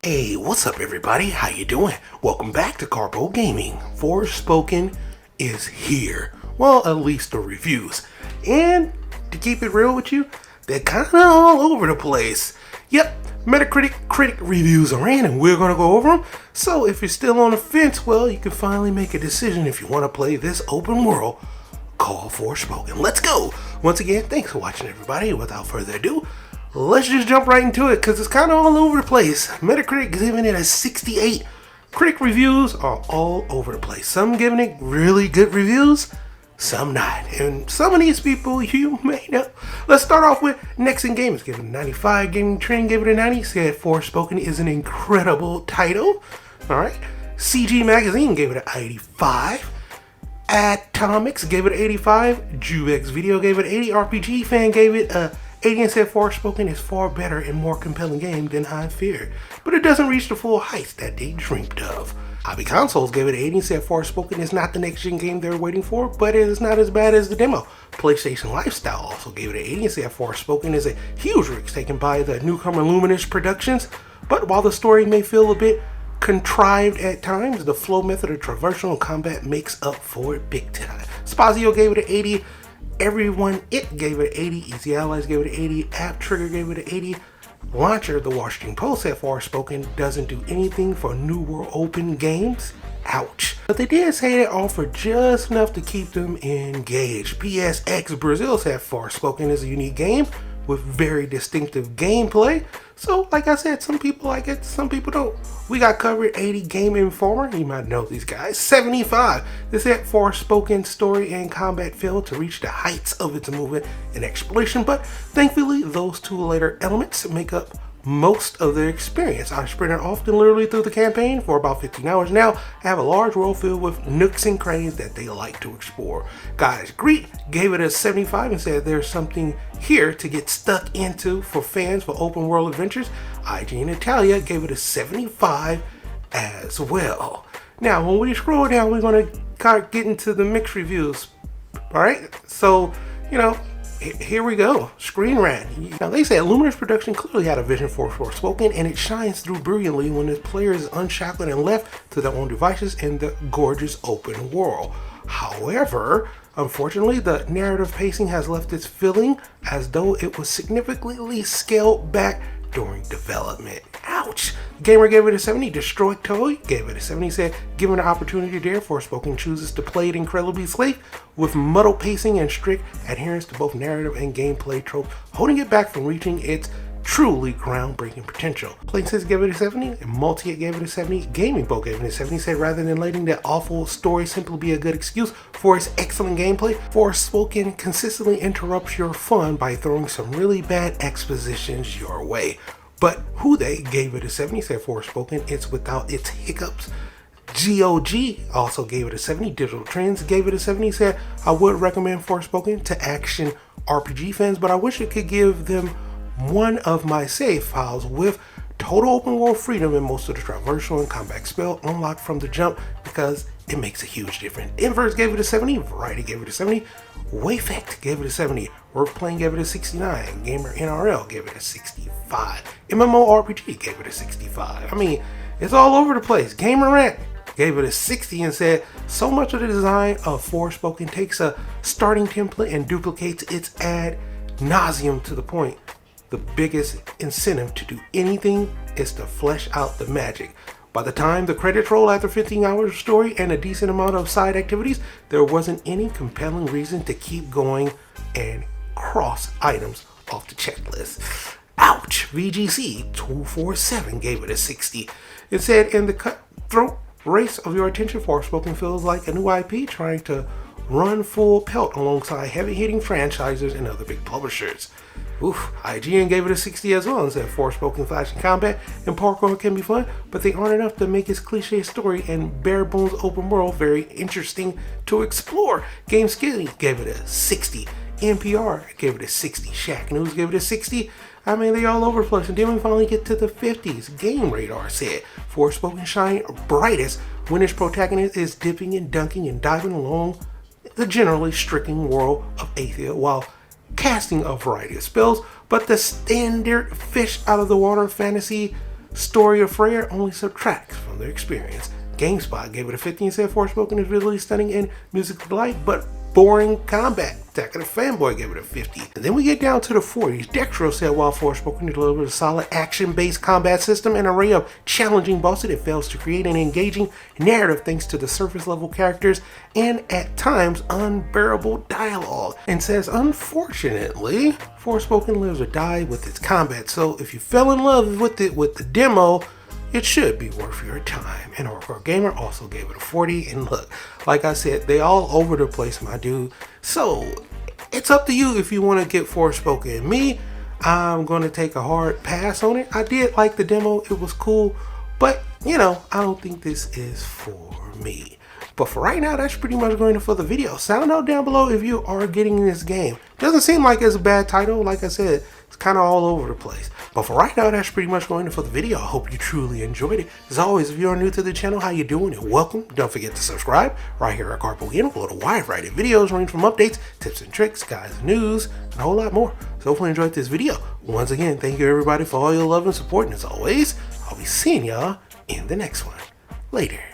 Hey, what's up everybody? How you doing? Welcome back to Karpo Gaming. Forspoken is here. Well, at least the reviews. And to keep it real with you, they're kind of all over the place. Yep, Metacritic critic reviews are in and we're going to go over them. So if you're still on the fence, well, you can finally make a decision if you want to play this open world called Forspoken. Let's go! Once again, thanks for watching everybody. Without further ado, let's just jump right into it because it's kind of all over the place. Metacritic giving it a 68. Critic reviews are all over the place. Some giving it really good reviews, some not. And some of these people you may know. Let's start off with Nexon Gamers giving it a 95. Gaming Trend gave it a 90. Said Forspoken is an incredible title. Alright. CG Magazine gave it an 85. Atomics gave it an 85. Juvex Video gave it an 80. RPG Fan gave it a 80 and said Forspoken is far better and more compelling game than I feared, but it doesn't reach the full heights that they dreamed of. Hobby Consoles gave it an 80 and said Forspoken is not the next gen game they're waiting for, but it is not as bad as the demo. PlayStation Lifestyle also gave it an 80 and said Forspoken is a huge risk taken by the newcomer Luminous Productions, but while the story may feel a bit contrived at times, the flow method of traversal and combat makes up for it big time. Spazio gave it an 80. Everyone It gave it an 80. Easy Allies gave it an 80. App Trigger gave it an 80. Launcher, the Washington Post said Forspoken doesn't do anything for New World Open games. Ouch. But they did say they offer just enough to keep them engaged. PSX Brazil said Forspoken is a unique game with very distinctive gameplay. So, like I said, some people like it, some people don't. We got covered 80. Game Informer, you might know these guys. 75. They said Forspoken story and combat failed to reach the heights of its movement and exploration, but thankfully those two later elements make up most of their experience. I sprinted often literally through the campaign for about 15 hours now. I have a large world filled with nooks and crannies that they like to explore. Guys, Greet gave it a 75 and said there's something here to get stuck into for fans for open world adventures. IGN Italia gave it a 75 as well. Now, when we scroll down, we're going to get into the mixed reviews. Alright, so, here we go. Screen Rant. Now they say Luminous Production clearly had a vision for Forspoken, and it shines through brilliantly when the player is unshackled and left to their own devices in the gorgeous open world. However, unfortunately, the narrative pacing has left its feeling as though it was significantly scaled back during development. Ouch! Gamer gave it a 70. Destroyed Toy gave it a 70. Said, given the opportunity there, Forspoken chooses to play it incredibly safe with muddled pacing and strict adherence to both narrative and gameplay tropes, holding it back from reaching its truly groundbreaking potential. PlayStation gave it a 70, and Multi gave it a 70. Gaming Boat gave it a 70. Said, rather than letting that awful story simply be a good excuse for its excellent gameplay, Forspoken consistently interrupts your fun by throwing some really bad expositions your way. But Who They gave it a 70, said Forspoken, it's without its hiccups. GOG also gave it a 70. Digital Trends gave it a 70, said, I would recommend Forspoken to action RPG fans, but I wish it could give them one of my save files with total open world freedom and most of the traversal and combat spell unlocked from the jump because it makes a huge difference. Inverse gave it a 70. Variety gave it a 70. Wayfact gave it a 70. Worth Playing gave it a 69. Gamer NRL gave it a 65. MMORPG gave it a 65. I mean, it's all over the place. Gamer Rant gave it a 60 and said, so much of the design of Forspoken takes a starting template and duplicates its ad nauseum to the point. The biggest incentive to do anything is to flesh out the magic. By the time the credits roll after 15 hours of story and a decent amount of side activities, there wasn't any compelling reason to keep going and cross items off the checklist. Ouch! VGC 247 gave it a 60. It said, in the cutthroat race of your attention, Forspoken feels like a new IP trying to run full pelt alongside heavy-hitting franchises and other big publishers. Oof, IGN gave it a 60 as well and said Forspoken flash in combat and parkour can be fun, but they aren't enough to make its cliche story and bare bones open world very interesting to explore. Game Skilly gave it a 60. NPR gave it a 60. Shack News gave it a 60. I mean, they all over the place. And then we finally get to the 50s. Game Radar said Forspoken shine brightest when its protagonist is dipping and dunking and diving along the generally stricken world of Athia while casting a variety of spells, but the standard fish out of the water fantasy story of Freyr only subtracts from their experience. GameSpot gave it a 50 and said Forspoken is visually stunning and music delight, but boring combat. Attack of the Fanboy gave it a 50. And then we get down to the 40s. Dextro said while Forspoken delivers a solid action-based combat system and an array of challenging bosses, it fails to create an engaging narrative thanks to the surface-level characters and at times unbearable dialogue. And says unfortunately, Forspoken lives or dies with its combat. So if you fell in love with it with the demo, it should be worth your time. And Hardcore Gamer also gave it a 40. And look, like I said, they all over the place, my dude. So it's up to you if you want to get Forspoken. Me, I'm going to take a hard pass on it. I did like the demo. It was cool. But, you know, I don't think this is for me. But for right now, that's pretty much going to for the video. Sound out down below if you are getting this game. Doesn't seem like it's a bad title. Like I said, it's kind of all over the place. But for right now, that's pretty much going to for the video. I hope you truly enjoyed it. As always, if you are new to the channel, how you doing and welcome. Don't forget to subscribe right here at Karpo Gaming. Upload a wide variety of videos ranging from updates, tips and tricks, guides, news, and a whole lot more. So hopefully you enjoyed this video. Once again, thank you everybody for all your love and support. And as always, I'll be seeing y'all in the next one. Later.